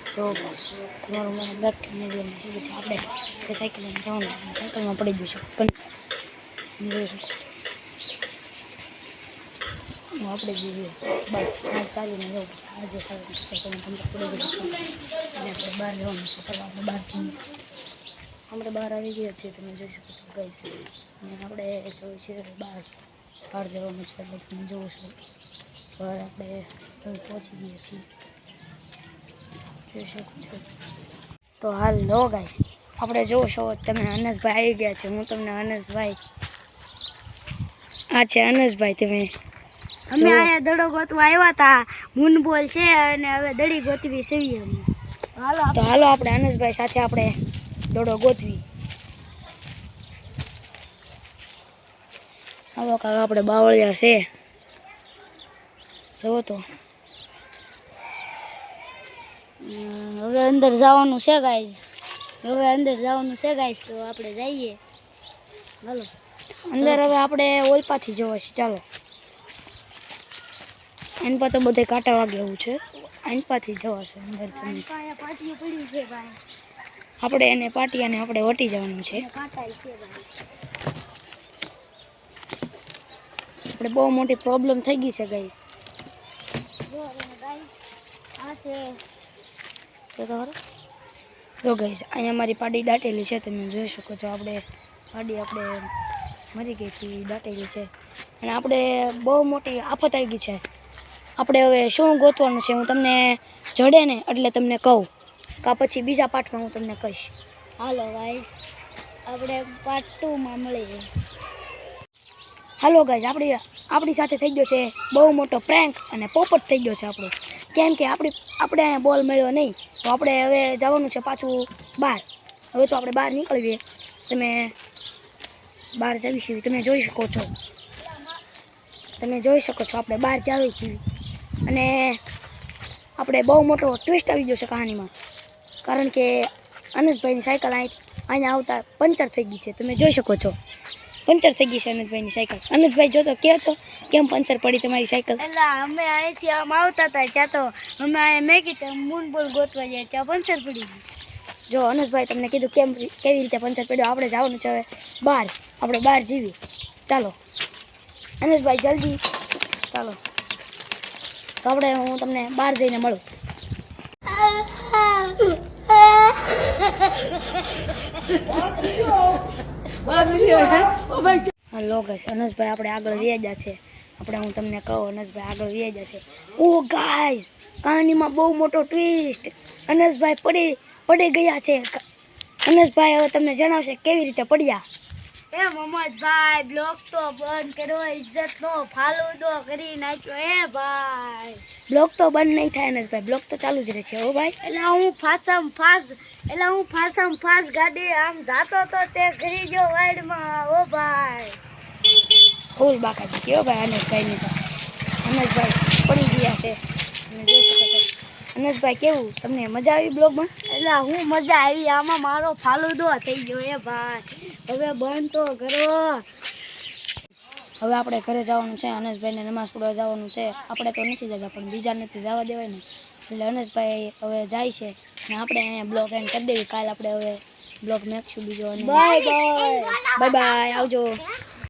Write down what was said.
તો તમારું મને બ્લડ કેનેડિયન છે કે આપણે તે સાયકલમાં જવાનું સાયકલમાં પડી ગયું છે પણ જોઈ શકો હું આપણે જઈએ બસ આ ચાલીને જવું પડશે આજે સાયકલમાં પંદર પડી ગયું છે અને આપણે બહાર જવાનું છે ચાલો આપણે બહાર જઈએ આપણે બહાર આવી ગયા છીએ તમે જોઈ શકો છો ગાઈસ અને આપણે જવું છે બહાર જવાનું છે એટલે તમે જોવો છો બહાર આપણે પહોંચી ગયા છીએ જોઈ શકો છો તો હાલ લો ગાઈસ આપણે જોવો છો તમે અનસભાઈ આવી ગયા છે હું તમને અનસભાઈ આ છે અનસભાઈ તમે અમે આયા દડો ગોતવા આવ્યા હતા મૂનબોલ છે અને હવે દડી ગોતવી છે તો હાલો આપણે અનસભાઈ સાથે આપણે દડો ગોતવી આવો કાકા આપણે બાવળિયા છે જોવો તો હવે અંદર જવાનું છે ગાઈસ તો આપણે જઈએ હાલો અંદર હવે આપણે ઓલપાથી જવા છે ચાલો એન પર તો બધે કાંટા વાગે એવું છે એન પાથી જવાશે અંદર તમે પાટીઓ પડી છે ભાઈ આપણે એને પાટિયાને આપણે વટી જવાનું છે કાંટા છે ભાઈ આપણે બહુ મોટી પ્રોબ્લેમ થઈ ગઈ છે ગાઈસ આ છે જો ગાઈસ અહીંયા મારી પાડી દાટેલી છે તમે જોઈ શકો છો આપણે પાડી આપણે મરી ગઈ હતી દાટેલી છે અને આપણે બહુ મોટી આફત આવી ગઈ છે આપણે હવે શું ગોતવાનું છે હું તમને જડે ને એટલે તમને કહું કા પછી બીજા પાઠમાં હું તમને કહીશ હાલો ગાઈસ આપણે પાર્ટ 2 માં મળીએ હાલો ગાઈસ આપણી સાથે થઈ ગયો છે બહુ મોટો પ્રેન્ક અને પોપટ થઈ ગયો છે આપણો કેમ કે આપણે અહીંયા બોલ મળ્યો નહીં તો આપણે હવે જવાનું છે પાછું બહાર હવે તો આપણે બહાર નીકળીએ તમે બહાર જવી છીએ તમે જોઈ શકો છો આપણે બહાર જાવી છીએ અને આપણે બહુ મોટો ટ્વિસ્ટ આવી ગયો છે કહાનીમાં કારણ કે અનસભાઈની સાયકલ અહીંયા આવતા પંચર થઈ ગઈ છે તમે જોઈ શકો છો પંચર થઈ ગઈ છે અનસભાઈની સાયકલ અનસભાઈ જો તો કેમ પંચર પડી તમારી સાયકલ એટલે અમે અહીંથી આમ આવતા હતા ત્યાં તો અમે અહીંયા મેં કીધું મૂનબોલ ગોતવા જાય ત્યાં પંચર પડી ગયું જો અનસભાઈ તમને કીધું કેવી રીતે પંચર પડ્યો આપણે જવાનું છે હવે બહાર આપણે બહાર જીવી ચાલો અનસભાઈ જલ્દી ચાલો તો આપણે હું તમને બહાર જઈને મળું હલો ગાઈસ અનસભાઈ આપણે આગળ વ્યાજ્યા છે આપણે હું તમને કહું અનસભાઈ આગળ વ્યાજ્યા છે ઓ ગાઈસ કહાનીમાં બહુ મોટો ટ્વિસ્ટ અનસભાઈ પડી ગયા છે અનસભાઈ હવે તમને જણાવશે કેવી રીતે પડ્યા એ મોહમ્મદભાઈ બ્લોક તો બંધ કર્યો ઇજ્જતનો ફાલુદો કરી નાખ્યો એ ભાઈ બ્લોક તો બંધ નહીં થાય અનસભાઈ બ્લોક તો ચાલુ જ રહેશે હો ભાઈ એટલે હું ફાસમ ફાસ ગાડી આમ જાતો તો તે ઘરી ગયો વાઈડમાં ઓ ભાઈ ફૂલ બાકાજી કયો ભાઈ અનસભાઈની તો અનસભાઈ પડી ગયા છે તમે જોઈ શકો છો અનસભાઈ કેવું તમને મજા આવી બ્લોગમાં એટલે હું મજા આવી આમાં મારો ફાલુદો થઈ ગયો એ ભાઈ હવે બંધ તો કરો હવે આપણે ઘરે જવાનું છે અનસભાઈને નમાઝ પઢવા જવાનું છે આપણે તો નથી જતા પણ બીજા નથી જવા દેવાય ને એટલે અનસભાઈ હવે જાય છે અને આપણે અહીંયા બ્લોગ એન્ડ કરી દેવી કાલ આપણે હવે બ્લોગ નાખશું બીજો અને બાય આવજો